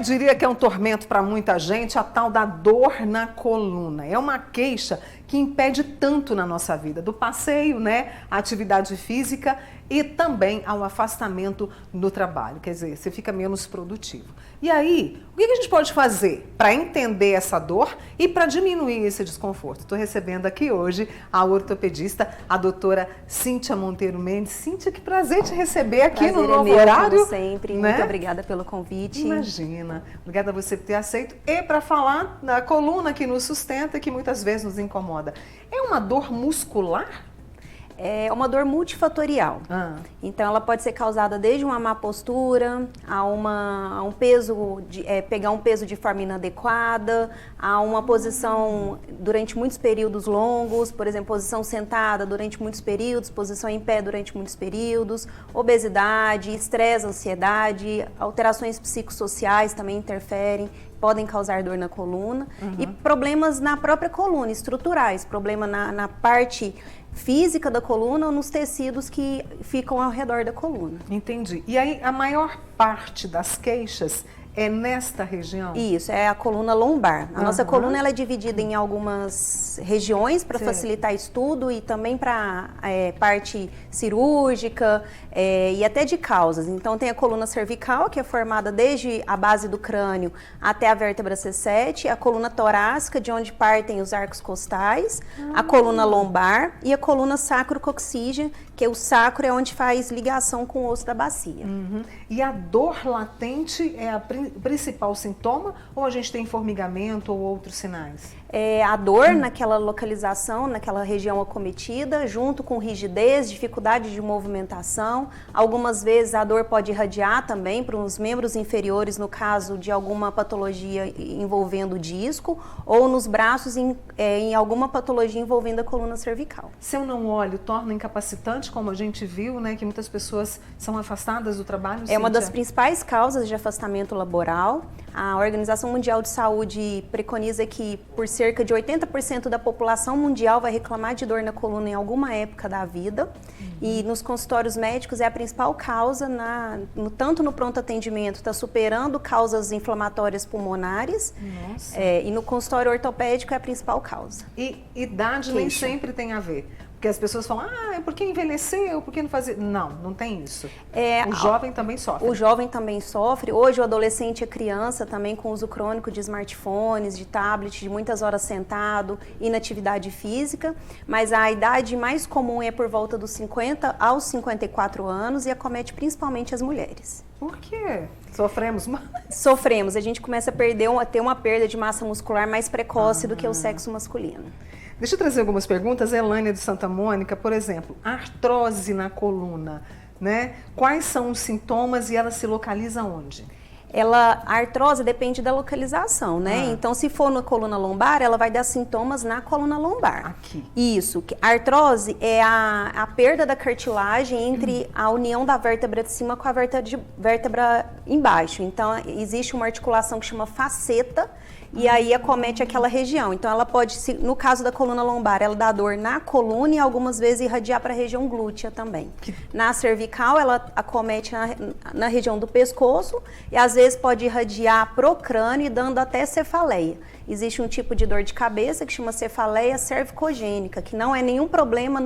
diria que é um tormento para muita gente a tal da dor na coluna. É uma queixa que impede tanto na nossa vida, do passeio, né, a atividade física e também ao afastamento do trabalho. Quer dizer, você fica menos produtivo. E aí, o que a gente pode fazer para entender essa dor e para diminuir esse desconforto? Estou recebendo aqui hoje a ortopedista, a doutora Cíntia Monteiro Mendes. Cíntia, que prazer te receber aqui no novo horário. Como sempre, né? Muito obrigada pelo convite. Imagina. Obrigada a você por ter aceito. E para falar da coluna que nos sustenta e que muitas vezes nos incomoda. É uma dor muscular? É uma dor multifatorial. Então, ela pode ser causada desde uma má postura, a um peso, pegar um peso de forma inadequada, a uma posição durante muitos períodos longos, por exemplo, posição sentada durante muitos períodos, posição em pé durante muitos períodos, obesidade, estresse, ansiedade, alterações psicossociais também interferem, podem causar dor na coluna e problemas na própria coluna, estruturais, problema na parte física da coluna ou nos tecidos que ficam ao redor da coluna. Entendi. E aí a maior parte das queixas é nesta região? Isso, é a coluna lombar. A nossa coluna ela é dividida em algumas regiões para facilitar estudo e também para parte cirúrgica e até de causas. Então tem a coluna cervical, que é formada desde a base do crânio até a vértebra C7, a coluna torácica, de onde partem os arcos costais, a coluna lombar e a coluna sacrocoxígea, que o sacro é onde faz ligação com o osso da bacia. E a dor latente é o principal sintoma ou a gente tem formigamento ou outros sinais? A dor naquela localização, naquela região acometida, junto com rigidez, dificuldade de movimentação. Algumas vezes a dor pode irradiar também para os membros inferiores, no caso de alguma patologia envolvendo o disco, ou nos braços em alguma patologia envolvendo a coluna cervical. Se eu não olho, torna incapacitante, como a gente viu, né, que muitas pessoas são afastadas do trabalho? É uma das principais causas de afastamento laboral. A Organização Mundial de Saúde preconiza que por cerca de 80% da população mundial vai reclamar de dor na coluna em alguma época da vida. E nos consultórios médicos é a principal causa, tanto no pronto atendimento, está superando causas inflamatórias pulmonares. Nossa. E no consultório ortopédico é a principal causa. E idade nem sempre tem a ver. Porque as pessoas falam, é porque envelheceu, porque não fazia... Não, não tem isso. O jovem também sofre. O jovem também sofre. Hoje o adolescente e a criança também com uso crônico de smartphones, de tablet, de muitas horas sentado, inatividade física. Mas a idade mais comum é por volta dos 50 aos 54 anos e acomete principalmente as mulheres. Por quê? Sofremos mais? Sofremos. A gente começa a ter uma perda de massa muscular mais precoce do que o sexo masculino. Deixa eu trazer algumas perguntas. Elânia de Santa Mônica, por exemplo, artrose na né? Quais são os sintomas e ela se localiza onde? A artrose depende da localização, né? Então, se for na coluna lombar, ela vai dar sintomas na coluna lombar. Aqui. Isso. A artrose é a perda da cartilagem entre a união da vértebra de cima com a vértebra embaixo. Então, existe uma articulação que chama faceta e aí acomete aquela região. Então, ela pode, no caso da coluna lombar, ela dá dor na coluna e algumas vezes irradiar para a região glútea também. Na cervical, ela acomete na região do pescoço e às vezes pode irradiar pro crânio, dando até cefaleia. Existe um tipo de dor de cabeça que chama cefaleia cervicogênica, que não é nenhum problema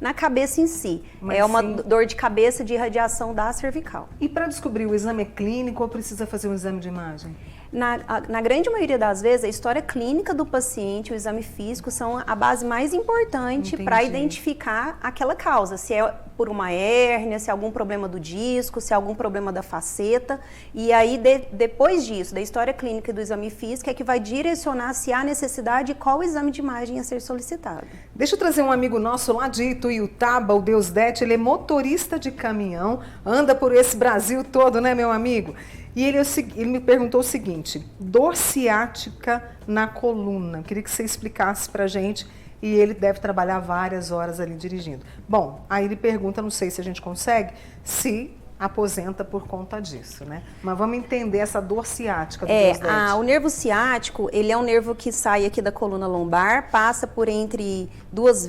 na cabeça em si. Mas é uma dor de cabeça de irradiação da cervical. E para descobrir o exame clínico ou precisa fazer um exame de imagem? Na grande maioria das vezes, a história clínica do paciente, o exame físico, são a base mais importante para identificar aquela causa. Se é por uma hérnia, se é algum problema do disco, se é algum problema da faceta. E aí, depois disso, da história clínica e do exame físico, é que vai direcionar se há necessidade e qual exame de imagem a ser solicitado. Deixa eu trazer um amigo nosso lá de Ituiutaba, o Deusdete. Ele é motorista de caminhão, anda por esse Brasil todo, né, meu amigo? E ele me perguntou o seguinte: dor ciática na coluna. Queria que você explicasse pra gente. E ele deve trabalhar várias horas ali dirigindo. Bom, aí ele pergunta, não sei se a gente consegue, se aposenta por conta disso, né? Mas vamos entender essa dor ciática do Deusdete. O nervo ciático, ele é um nervo que sai aqui da coluna lombar, passa por entre duas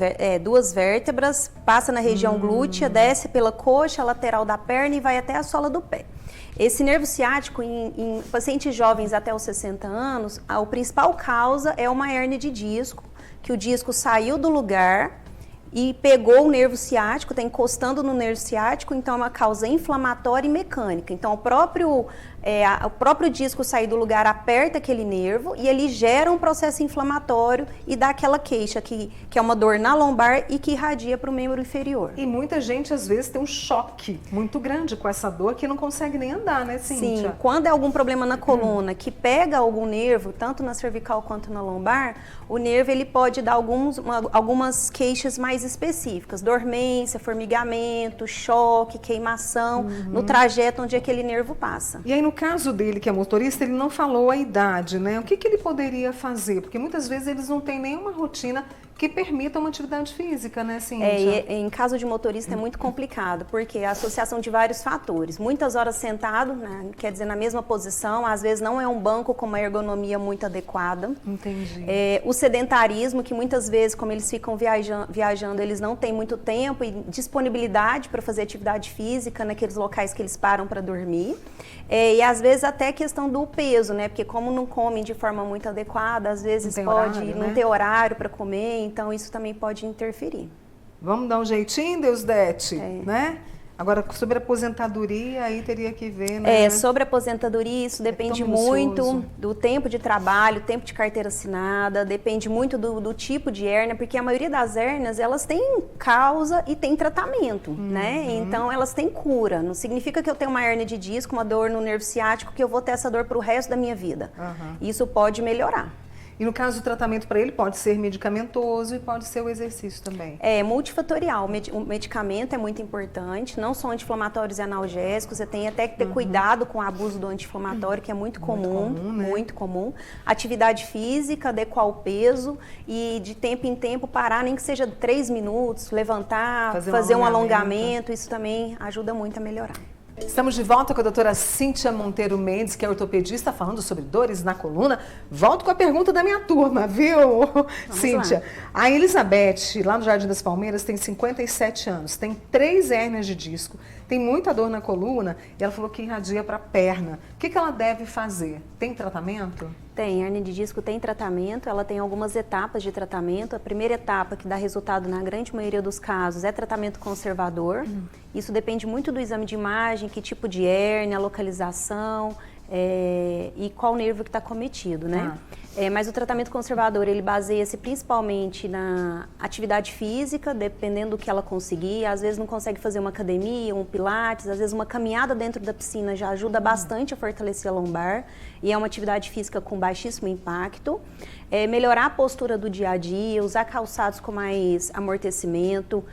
vértebras, passa na região glútea, desce pela coxa lateral da perna e vai até a sola do pé. Esse nervo ciático, em pacientes jovens até os 60 anos, a principal causa é uma hérnia de disco, que o disco saiu do lugar e pegou o nervo ciático, está encostando no nervo ciático, então é uma causa inflamatória e mecânica. Então o próprio disco sair do lugar aperta aquele nervo e ele gera um processo inflamatório e dá aquela queixa que é uma dor na lombar e que irradia para o membro inferior. E muita gente às vezes tem um choque muito grande com essa dor que não consegue nem andar, né, Cíntia? Sim, quando é algum problema na coluna que pega algum nervo, tanto na cervical quanto na lombar, o nervo ele pode dar algumas queixas mais específicas, dormência, formigamento, choque, queimação, no trajeto onde aquele nervo passa. E aí no caso dele, que é motorista, ele não falou a idade, né? O que ele poderia fazer? Porque muitas vezes eles não têm nenhuma rotina que permita uma atividade física, né, Cíntia? Em caso de motorista é muito complicado, porque é a associação de vários fatores. Muitas horas sentado, né, quer dizer, na mesma posição, às vezes não é um banco com uma ergonomia muito adequada. Entendi. O sedentarismo, que muitas vezes, como eles ficam viajando, eles não têm muito tempo e disponibilidade para fazer atividade física naqueles locais que eles param para dormir. E às vezes até a questão do peso, né? Porque como não comem de forma muito adequada, às vezes pode não ter horário para comer, então isso também pode interferir. Vamos dar um jeitinho, Deusdete, né? Agora, sobre a aposentadoria, aí teria que ver, né? Sobre a aposentadoria, isso depende muito do tempo de trabalho, tempo de carteira assinada, depende muito do tipo de hérnia, porque a maioria das hérnias, elas têm causa e têm tratamento, né? Então, elas têm cura. Não significa que eu tenho uma hérnia de disco, uma dor no nervo ciático, que eu vou ter essa dor para o resto da minha vida. Isso pode melhorar. E no caso do tratamento para ele pode ser medicamentoso e pode ser o exercício também? É multifatorial. O medicamento é muito importante, não só anti-inflamatórios e analgésicos, você tem até que ter cuidado com o abuso do anti-inflamatório, que é muito comum, né? Muito comum. Atividade física, adequar o peso e de tempo em tempo parar, nem que seja 3 minutos, levantar, fazer um alongamento, isso também ajuda muito a melhorar. Estamos de volta com a doutora Cíntia Monteiro Mendes, que é ortopedista, falando sobre dores na coluna. Volto com a pergunta da minha turma, viu, Cíntia? A Elizabeth, lá no Jardim das Palmeiras, tem 57 anos, tem 3 hérnias de disco, tem muita dor na coluna e ela falou que irradia para a perna. O que ela deve fazer? Tem tratamento? Tem, hérnia de disco tem tratamento, ela tem algumas etapas de tratamento. A primeira etapa, que dá resultado na grande maioria dos casos, é tratamento conservador. Isso depende muito do exame de imagem, que tipo de hérnia, localização e qual nervo que está cometido, né? Mas o tratamento conservador, ele baseia-se principalmente na atividade física, dependendo do que ela conseguir. Às vezes não consegue fazer uma academia, um pilates, às vezes uma caminhada dentro da piscina já ajuda bastante a fortalecer a lombar. E é uma atividade física com baixíssimo impacto. Melhorar a postura do dia a dia, usar calçados com mais amortecimento,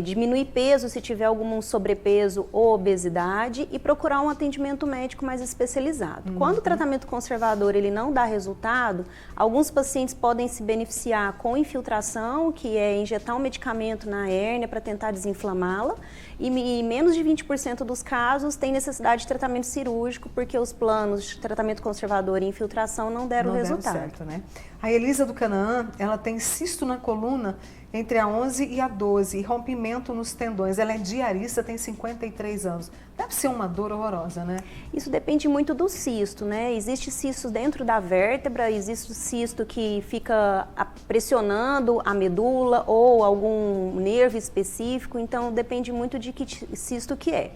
diminuir peso se tiver algum sobrepeso ou obesidade e procurar um atendimento médico mais especializado. Quando o tratamento conservador ele não dá resultado, alguns pacientes podem se beneficiar com infiltração, que é injetar um medicamento na hérnia para tentar desinflamá-la, e menos de 20% dos casos tem necessidade de tratamento cirúrgico, porque os planos de tratamento conservador e infiltração não deram resultado. Certo, né? A Elisa do Canaã, ela tem cisto na coluna entre a 11 e a 12 e rompimento nos tendões. Ela é diarista, tem 53 anos. Deve ser uma dor horrorosa, né? Isso depende muito do cisto, né? Existe cisto dentro da vértebra, existe cisto que fica pressionando a medula ou algum nervo específico, então depende muito de que cisto que é.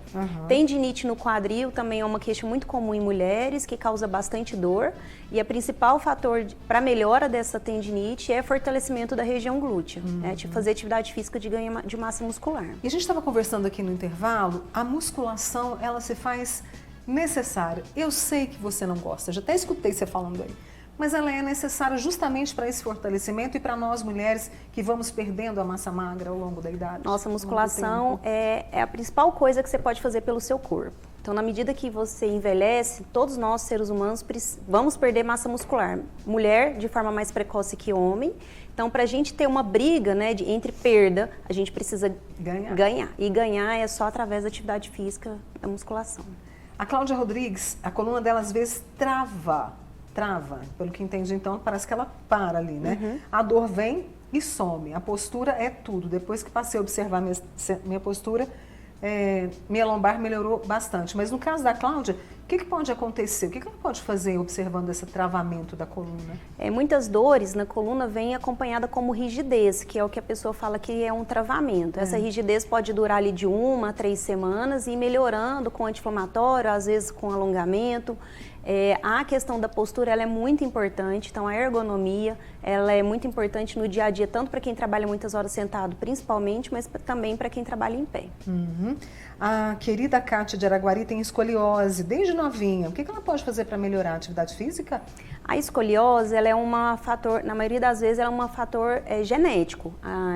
Tendinite no quadril também é uma queixa muito comum em mulheres, que causa bastante dor, e o principal fator para melhora dessa tendinite é fortalecimento da região glútea, né? De fazer atividade física de ganho de massa muscular. E a gente estava conversando aqui no intervalo, a musculação, ela se faz necessária. Eu sei que você não gosta, já até escutei você falando aí, mas ela é necessária justamente para esse fortalecimento e para nós mulheres que vamos perdendo a massa magra ao longo da idade. Nossa, a musculação é a principal coisa que você pode fazer pelo seu corpo. Então, na medida que você envelhece, todos nós, seres humanos, vamos perder massa muscular. Mulher, de forma mais precoce que homem. Então, para a gente ter uma briga, né, entre perda, a gente precisa ganhar. E ganhar é só através da atividade física, da musculação. A Cláudia Rodrigues, a coluna dela às vezes trava. Pelo que entendi, então, parece que ela para ali, né? A dor vem e some. A postura é tudo. Depois que passei a observar minha postura, minha lombar melhorou bastante. Mas no caso da Cláudia, o que pode acontecer? O que ela pode fazer observando esse travamento da coluna? Muitas dores na coluna vêm acompanhada como rigidez, que é o que a pessoa fala que é um travamento. Essa rigidez pode durar ali de 1 a 3 semanas e ir melhorando com anti-inflamatório, às vezes com alongamento. A questão da postura ela é muito importante, então a ergonomia ela é muito importante no dia a dia, tanto para quem trabalha muitas horas sentado, principalmente, mas também para quem trabalha em pé. A querida Kátia de Araguari tem escoliose desde novinha. O que ela pode fazer para melhorar a atividade física? A escoliose ela é um fator, na maioria das vezes, ela é um fator genético.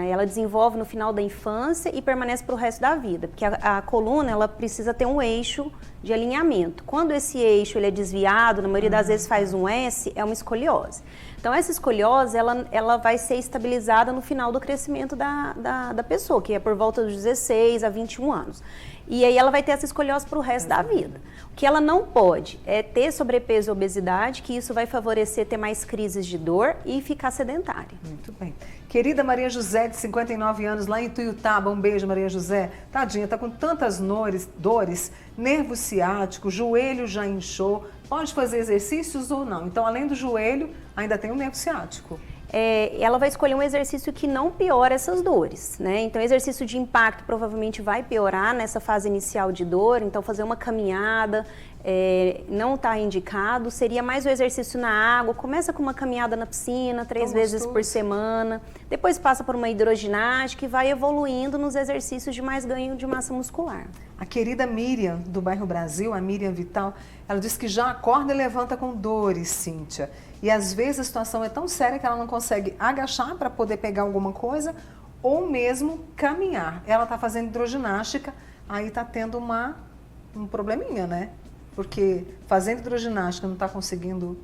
Ela desenvolve no final da infância e permanece para o resto da vida, porque a coluna ela precisa ter um eixo de alinhamento. Quando esse eixo ele é desviado, na maioria das vezes faz um S, é uma escoliose. Então essa escoliose ela vai ser estabilizada no final do crescimento da pessoa, que é por volta dos 16 a 21 anos. E aí ela vai ter essa escoliose para o resto da vida. O que ela não pode é ter sobrepeso e obesidade, que isso vai favorecer ter mais crises de dor e ficar sedentária. Muito bem. Querida Maria José, de 59 anos, lá em Tuiutaba, um beijo, Maria José. Tadinha, tá com tantas dores, nervo ciático, joelho já inchou. Pode fazer exercícios ou não? Então, além do joelho, ainda tem o nervo ciático. Ela vai escolher um exercício que não piora essas dores, né? Então, exercício de impacto provavelmente vai piorar nessa fase inicial de dor. Então, fazer uma caminhada não está indicado. Seria mais o exercício na água. Começa com uma caminhada na piscina, 3 vezes por semana. Depois passa por uma hidroginástica e vai evoluindo nos exercícios de mais ganho de massa muscular. A querida Miriam, do bairro Brasil, a Miriam Vital, ela disse que já acorda e levanta com dores, Cíntia. E às vezes a situação é tão séria que ela não consegue agachar para poder pegar alguma coisa ou mesmo caminhar. Ela está fazendo hidroginástica, aí está tendo um probleminha, né? Porque fazendo hidroginástica não está conseguindo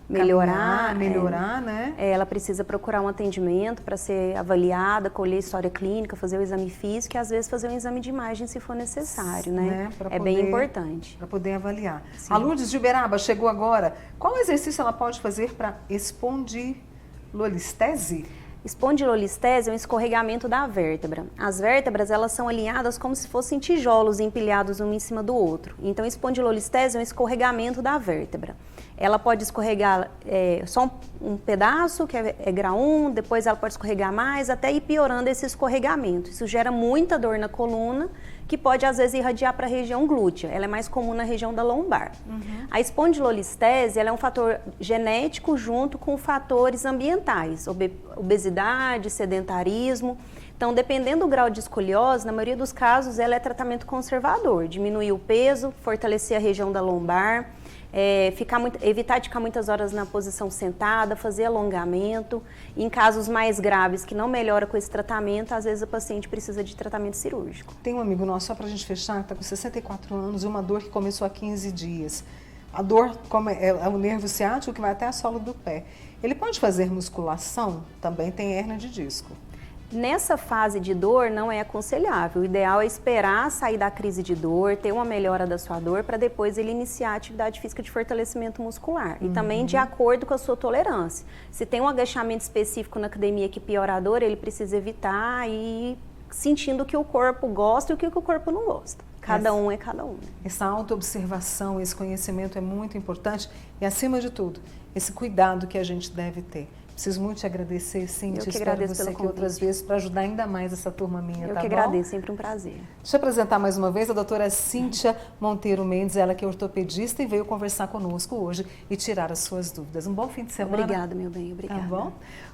melhorar, né? Ela precisa procurar um atendimento para ser avaliada, colher história clínica, fazer o exame físico e às vezes fazer um exame de imagem se for necessário, né? Bem importante. Para poder avaliar. Sim. A Lourdes de Uberaba chegou agora. Qual exercício ela pode fazer para espondilolistese? Espondilolistese é um escorregamento da vértebra. As vértebras, elas são alinhadas como se fossem tijolos empilhados um em cima do outro. Então, espondilolistese é um escorregamento da vértebra. Ela pode escorregar só um pedaço, que é grau 1, depois ela pode escorregar mais, até ir piorando esse escorregamento. Isso gera muita dor na coluna, que pode às vezes irradiar para a região glútea. Ela é mais comum na região da lombar. A espondilolistese ela é um fator genético junto com fatores ambientais, obesidade, sedentarismo. Então, dependendo do grau de escoliose, na maioria dos casos, ela é tratamento conservador, diminuir o peso, fortalecer a região da lombar, evitar de ficar muitas horas na posição sentada, fazer alongamento. Em casos mais graves que não melhora com esse tratamento, às vezes o paciente precisa de tratamento cirúrgico. Tem um amigo nosso, só para a gente fechar, que está com 64 anos e uma dor que começou há 15 dias. A dor é o nervo ciático que vai até a sola do pé. Ele pode fazer musculação? Também tem hérnia de disco. Nessa fase de dor não é aconselhável. O ideal é esperar sair da crise de dor, ter uma melhora da sua dor para depois ele iniciar a atividade física de fortalecimento muscular. E também de acordo com a sua tolerância. Se tem um agachamento específico na academia que piora a dor, ele precisa evitar e sentindo o que o corpo gosta e o que o corpo não gosta. Cada um é cada um. Né? Essa autoobservação, esse conhecimento é muito importante e, acima de tudo, esse cuidado que a gente deve ter. Preciso muito te agradecer, Cíntia. Espero você aqui outras vezes para ajudar ainda mais essa turma minha, tá bom? Eu que agradeço, sempre um prazer. Deixa eu apresentar mais uma vez a doutora Cíntia Monteiro Mendes, ela que é ortopedista e veio conversar conosco hoje e tirar as suas dúvidas. Um bom fim de semana. Obrigada, meu bem, obrigada. Tá bom?